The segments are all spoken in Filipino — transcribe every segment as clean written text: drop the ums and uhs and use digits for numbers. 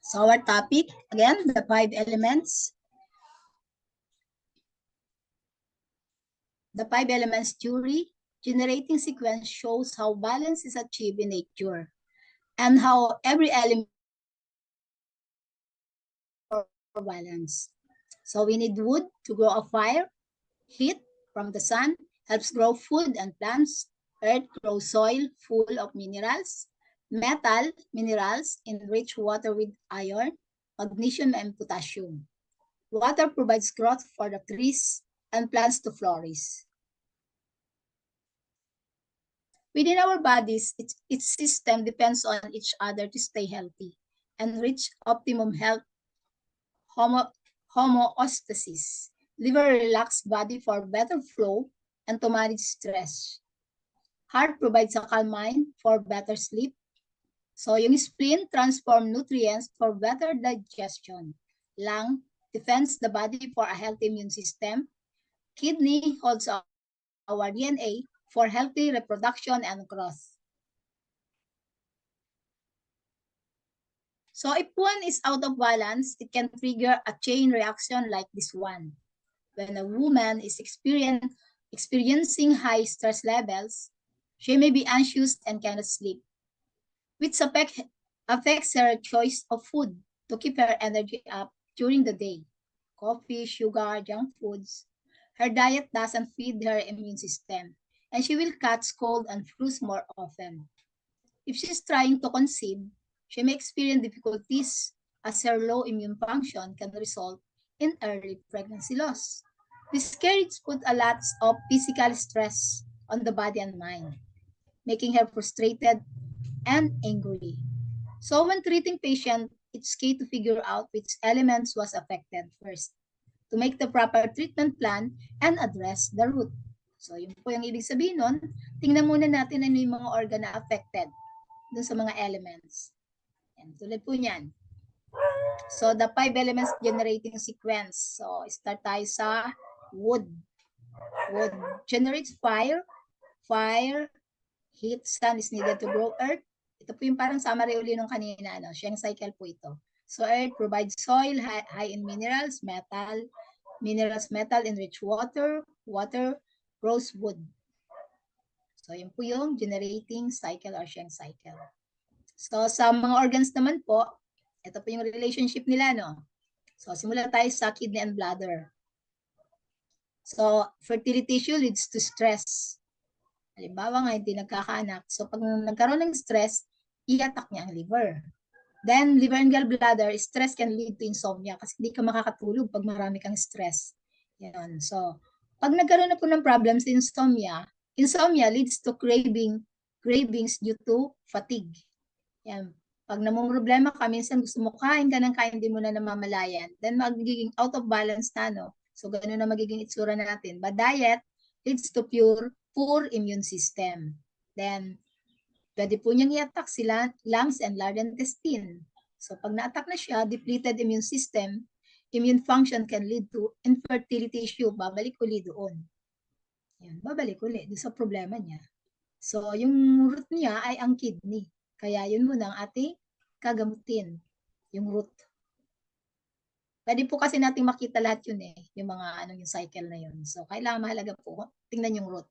So our topic, again, the 5 elements. The 5 elements theory, generating sequence shows how balance is achieved in nature and how every element for balance. So we need wood to grow a fire, heat from the sun helps grow food and plants, earth grows soil full of minerals, metal, minerals enrich water with iron, magnesium and potassium. Water provides growth for the trees and plants to flourish. Within our bodies, its system depends on each other to stay healthy and reach optimum health homeostasis. Liver relax body for better flow and to manage stress. Heart provides a calm mind for better sleep. So yung spleen transform nutrients for better digestion. Lung defends the body for a healthy immune system. Kidney holds our DNA for healthy reproduction and growth. So if one is out of balance, it can trigger a chain reaction like this one. When a woman is experiencing high stress levels, she may be anxious and cannot sleep, which affects her choice of food to keep her energy up during the day. Coffee, sugar, junk foods. Her diet doesn't feed her immune system, and she will catch cold and flus more often. If she's trying to conceive, she may experience difficulties as her low immune function can result in early pregnancy loss. Miscarriage put a lot of physical stress on the body and mind, making her frustrated and angry. So when treating patient, it's key to figure out which elements was affected first to make the proper treatment plan and address the root. So yun po yung ibig sabihin nun, tingnan muna natin ano yung mga organ na affected dun sa mga elements. And tulad po niyan. So the 5 elements generating sequence. So start tayo sa wood. Wood generates fire. Fire, heat, sun is needed to grow earth. Ito po yung parang summary uli nung kanina. Sheng cycle po ito. So earth provides soil, high in minerals, metal, metal enrich water, water grows wood. So yun po yung generating cycle or Sheng cycle. So sa mga organs naman po, ito po yung relationship nila, no? So simula tayo sa kidney and bladder. So fertility issue leads to stress. Halimbawa nga, hindi nagkakaanak. So pag nagkaroon ng stress, i-attack niya ang liver. Then liver and gallbladder, stress can lead to insomnia kasi hindi ka makakatulog pag marami kang stress. Yan. So pag nagkaroon na po ng problems, insomnia leads to cravings due to fatigue. Yan. Pag namumroblema ka, minsan gusto mo kain ka ng kain, hindi mo na namamalayan. Then magiging out of balance na, no? So ganoon na magiging itsura natin. But diet leads to poor immune system. Then, pwede po niyang i-attack sila lungs and large intestine. So pag na-attack na siya, depleted immune system, immune function can lead to infertility issue. Babalik uli doon. Yan, babalik uli doon sa problema niya. So yung root niya ay ang kidney. Kaya yun muna ang ating kagamutin, yung root. Pwede po kasi nating makita lahat yun yung mga yung cycle na yun. So kailangan mahalaga po, tingnan yung root.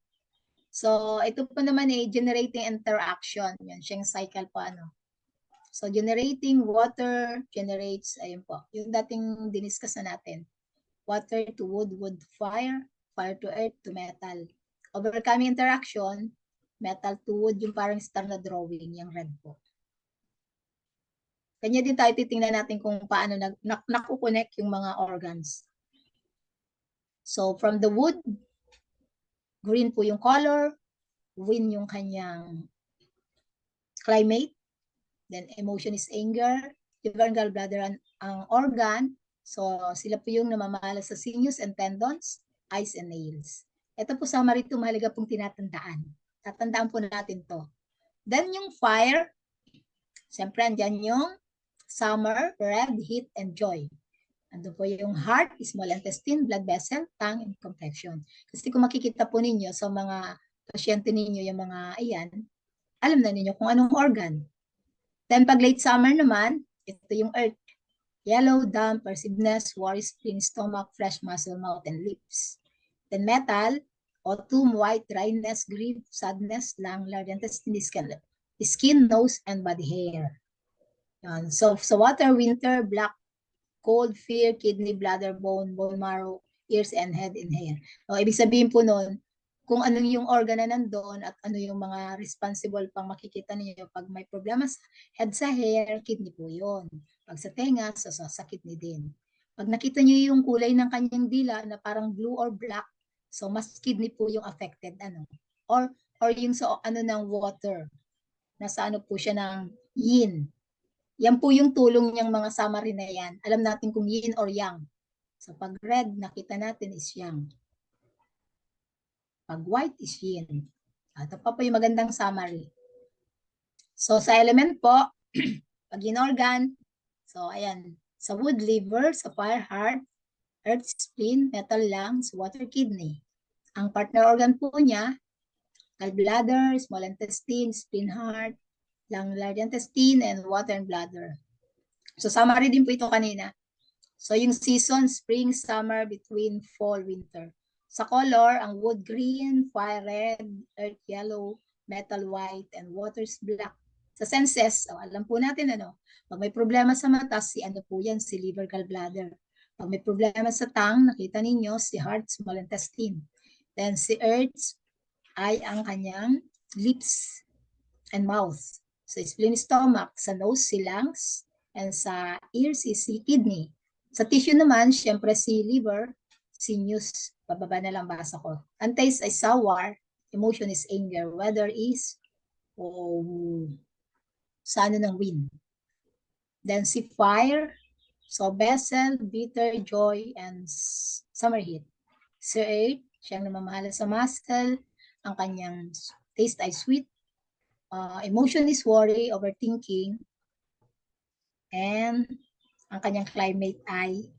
So ito po naman generating interaction, yun, Sheng cycle po So generating water generates, ayun po, yung dating diniscuss na natin. Water to wood, wood to fire, fire to earth to metal. Overcoming interaction, metal to wood, yung parang star na drawing, yung red po. Kanya din tayo titingnan natin kung paano nakukonect yung mga organs. So from the wood, green po yung color, wind yung kanyang climate, then emotion is anger, liver and gallbladder ang organ, so sila po yung namamala sa sinews and tendons, eyes and nails. Ito po summary ito, mahalaga pong tinatandaan. Tatandaan po natin to. Then yung fire, siyempre andyan yung summer, red, heat, and joy. Ando po yung heart, small intestine, blood vessel, tongue, and complexion. Kasi kung makikita po ninyo sa mga pasyente ninyo, yung mga ayan, alam na ninyo kung anong organ. Then pag late summer naman, ito yung earth. Yellow, damp, perceivedness, worry, spleen, stomach, fresh muscle, mouth, and lips. Then metal, autumn, white, dryness, grief, sadness, lung, large intestine, skin, nose, and body hair. Yan. So water, winter, black, cold, fear, kidney, bladder, bone marrow, ears, and head and hair. So, ibig sabihin po nun, kung ano yung organ na nandun at ano yung mga responsible pang makikita niyo pag may problema sa head, sa hair, kidney po yun. Pag sa tenga, sa kidney din. Pag nakita niyo yung kulay ng kanyang dila na parang blue or black, so mas kidney po yung affected, ano. Or yung sa ano ng water, nasa ano po siya ng yin. Yan po yung tulong niyang mga summary na yan. Alam natin kung yin or yang. So pag red, nakita natin is yang. Pag white is yin. Ito pa po yung magandang summary. So sa element po, pag inorgan, so ayan, sa wood, liver, sa fire, heart, earth, spleen, metal, lungs, water, kidney. Ang partner organ po niya, gallbladder, small intestine, spleen, heart, lung, large intestine, and water and bladder. So summary din po ito kanina. So yung season, spring, summer, between fall, winter. Sa color, ang wood green, fire red, earth yellow, metal white, and water's black. Sa senses, alam po natin ano, pag may problema sa mata, si ano po yan, si liver, gallbladder. Pag may problema sa tongue, nakita ninyo, si heart, small intestine. Then si earth ay ang kanyang lips and mouth. Sa spleen, stomach, sa nose, si lungs, and sa ears, si kidney. Sa tissue naman, syempre si liver, sinews, bababa na lang basa ko. Ang taste ay sour, emotion is anger, weather is sa ano ng wind. Then si fire, so vessel, bitter, joy, and summer heat. Si earth, siyang namamahala sa muscle, ang kanyang taste ay sweet, emotion is worry, overthinking, and ang kanyang climate ay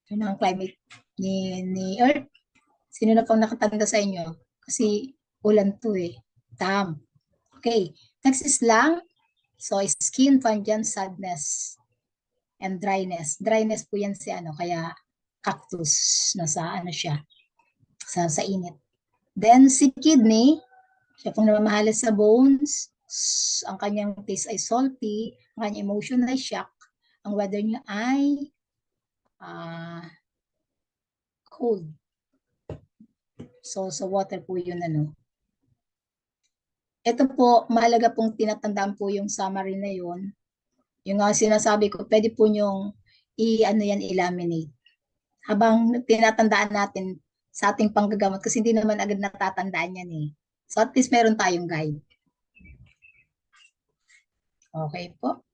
yun ang climate ni Earth. Sino na pang nakatanda sa inyo? Kasi ulan to eh. Damp. Okay. Next is lung. So, skin, pungent, sadness, and dryness. Dryness po yan si ano, kaya cactus. Nasa ano siya, sa init. Then, si kidney, siya pong namamahala sa bones. Ang kanyang taste ay salty. Ang kanyang emotion ay shock. Ang weather niya ay cold. So, sa water po yun ano. Ito po, mahalaga pong tinatandaan po yung summary na yun. Yung sinasabi ko, pwede po nyong i-laminate. Habang tinatandaan natin sa ating panggagamot kasi hindi naman agad natatandaan yan eh. So at least meron tayong guide. Okay po.